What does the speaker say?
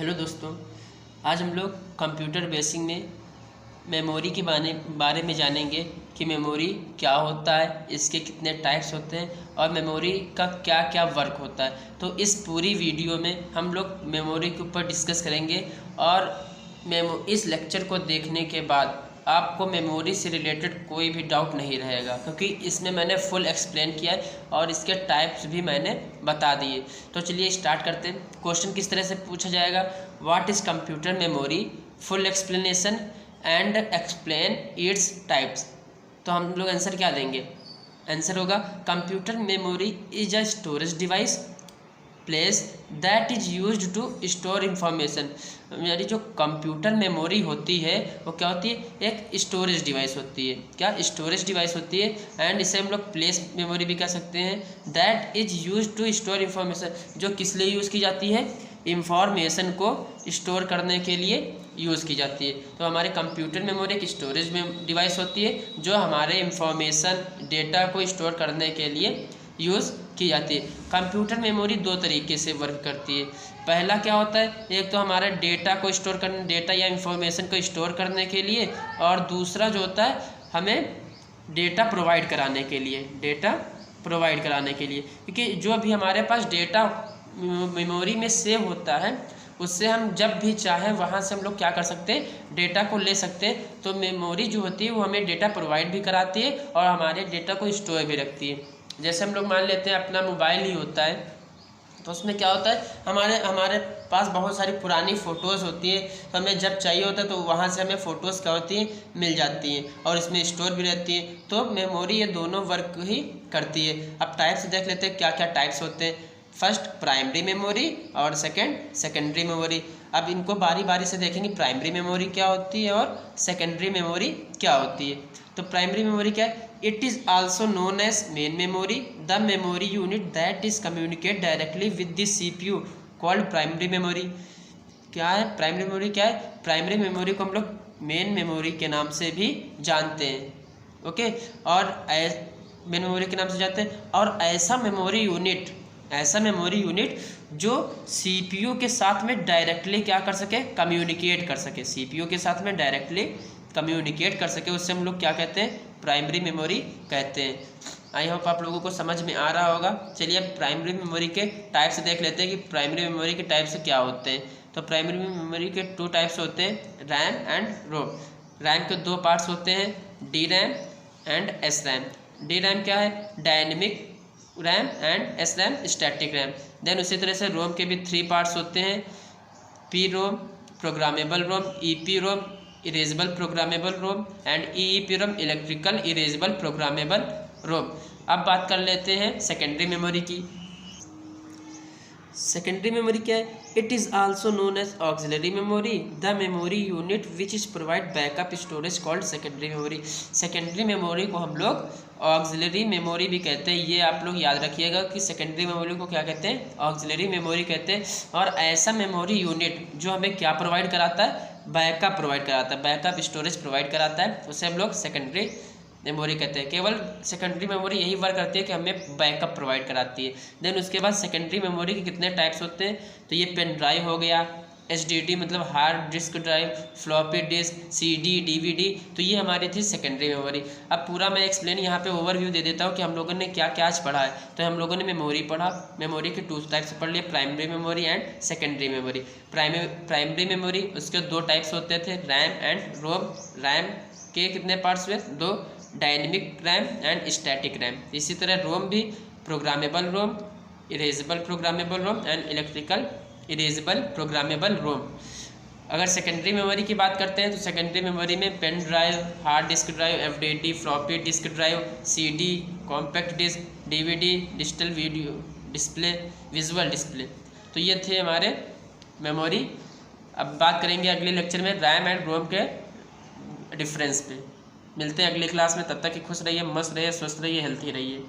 Hello दोस्तों, आज हम लोग कंप्यूटर बेसिक में मेमोरी के बारे में जानेंगे कि मेमोरी क्या होता है, इसके कितने टाइप्स होते हैं और मेमोरी का क्या क्या वर्क होता है। तो इस पूरी वीडियो में हम लोग मेमोरी के ऊपर डिस्कस करेंगे और इस लेक्चर को देखने के बाद आपको मेमोरी से रिलेटेड कोई भी डाउट नहीं रहेगा, क्योंकि इसमें मैंने फुल एक्सप्लेन किया है और इसके टाइप्स भी मैंने बता दिए। तो चलिए स्टार्ट करते हैं। क्वेश्चन किस तरह से पूछा जाएगा, what is computer memory, full explanation and explain its types. तो हम लोग आंसर क्या देंगे, आंसर होगा computer memory is a storage device place that is used to store information. यानी जो कंप्यूटर मेमोरी होती है वो क्या होती है, एक स्टोरेज डिवाइस होती है। क्या स्टोरेज डिवाइस होती है, एंड इसे हम लोग प्लेस मेमोरी भी कह सकते हैं। That is used to store information, जो किस लिए यूज़ की जाती है, इंफॉर्मेशन को स्टोर करने के लिए यूज़ की जाती है। तो हमारे कंप्यूटर मेमोरी एक स्टोरेज डिवाइस होती है जो हमारे इंफॉर्मेशन डेटा को स्टोर करने के लिए यूज़ की जाती है। कंप्यूटर मेमोरी दो तरीके से वर्क करती है। पहला क्या होता है, एक तो हमारा डेटा को स्टोर करने, डेटा या इंफॉर्मेशन को स्टोर करने के लिए, और दूसरा जो होता है हमें डेटा प्रोवाइड कराने के लिए, डेटा प्रोवाइड कराने के लिए। क्योंकि जो भी हमारे पास डेटा मेमोरी में सेव होता है उससे हम जब भी चाहें वहाँ से हम लोग क्या कर सकते हैं, डेटा को ले सकते हैं। तो मेमोरी जो होती है वो हमें डेटा प्रोवाइड भी कराती है और हमारे डेटा को स्टोर भी रखती है। जैसे हम लोग मान लेते हैं अपना मोबाइल ही होता है, तो उसमें क्या होता है, हमारे पास बहुत सारी पुरानी फ़ोटोज़ होती हैं। तो हमें जब चाहिए होता है तो वहाँ से हमें फ़ोटोज़ क्या होती हैं, मिल जाती हैं और इसमें स्टोर भी रहती हैं। तो मेमोरी ये दोनों वर्क ही करती है। अब टाइप्स देख लेते हैं क्या क्या टाइप्स होते हैं। फर्स्ट प्राइमरी मेमोरी और सेकेंडरी मेमोरी। अब इनको बारी बारी से देखेंगे, प्राइमरी मेमोरी क्या होती है और सेकेंडरी मेमोरी क्या होती है। तो प्राइमरी मेमोरी क्या है, it is also known as main memory, the memory unit that is communicate directly with the CPU called primary memory. क्या है प्राइमरी मेमोरी, क्या है, प्राइमरी मेमोरी को हम लोग मेन मेमोरी के नाम से भी जानते हैं। ओके, और मेन मेमोरी के नाम से जानते हैं। और ऐसा मेमोरी यूनिट जो सीपीयू के साथ में डायरेक्टली क्या कर सके, कम्युनिकेट कर सके, सीपीयू के साथ में डायरेक्टली कम्युनिकेट कर सके, उससे हम लोग क्या कहते हैं, प्राइमरी मेमोरी कहते हैं। आई होप आप लोगों को समझ में आ रहा होगा। चलिए अब प्राइमरी मेमोरी के टाइप्स देख लेते हैं कि प्राइमरी मेमोरी के टाइप्स क्या होते हैं। तो प्राइमरी मेमोरी के टू टाइप्स होते हैं, रैम एंड रोम। रैम के दो पार्ट्स होते हैं, D RAM and S RAM. D RAM क्या है, dynamic RAM, and S RAM static RAM. Then उसी तरह से रोम के भी थ्री पार्ट्स होते हैं, P ROM, programmable ROM, E P ROM, erasable programmable ROM, and E ROM, electrical erasable programmable ROM. अब बात कर लेते हैं सेकेंडरी मेमोरी की। सेकेंडरी मेमोरी क्या है, it is also known as auxiliary memory, the memory unit which is provide backup storage called secondary memory. Secondary memory को हम लोग ऑक्सिलरी मेमोरी भी कहते हैं। ये आप लोग याद रखिएगा कि सेकेंडरी मेमोरी को क्या कहते हैं, ऑक्सिलरी मेमोरी कहते हैं। और ऐसा मेमोरी यूनिट जो हमें क्या प्रोवाइड कराता है, बैकअप प्रोवाइड कराता है, बैकअप स्टोरेज प्रोवाइड कराता है, उसे हम लोग सेकेंडरी मेमोरी कहते हैं। केवल सेकेंडरी मेमोरी यही वर्क करती है कि हमें बैकअप प्रोवाइड कराती है। देन उसके बाद सेकेंडरी मेमोरी के कितने टाइप्स होते हैं, तो ये पेन ड्राइव हो गया, एसडीडी मतलब hard disk drive, floppy disk, CD, DVD, तो ये हमारी थी सेकेंडरी मेमोरी। अब पूरा मैं एक्सप्लेन यहाँ पे ओवरव्यू दे देता हूँ कि हम लोगों ने क्या क्या आज पढ़ा है। तो हम लोगों ने मेमोरी पढ़ा, मेमोरी के टू टाइप्स पढ़ लिए, primary memory and secondary memory. Primary memory उसके दो टाइप्स होते थे, रैम एंड रोम। रैम के कितने पार्ट्स हुए, दो, dynamic RAM and static RAM. इसी तरह रोम भी, programmable ROM, erasable programmable ROM and electrical erasable programmable ROM. अगर सेकेंडरी मेमोरी की बात करते हैं तो सेकेंडरी मेमोरी में pen drive, hard disk drive, FDD, floppy disk drive, CD, compact disc, DVD, digital video display, visual display, तो ये थे हमारे मेमोरी। अब बात करेंगे अगले लेक्चर में रैम एंड रोम के डिफरेंस पे। मिलते हैं अगली क्लास में, तब तक कि खुश रहिए, मस्त रहिए, स्वस्थ रहिए, हेल्थी रहिए।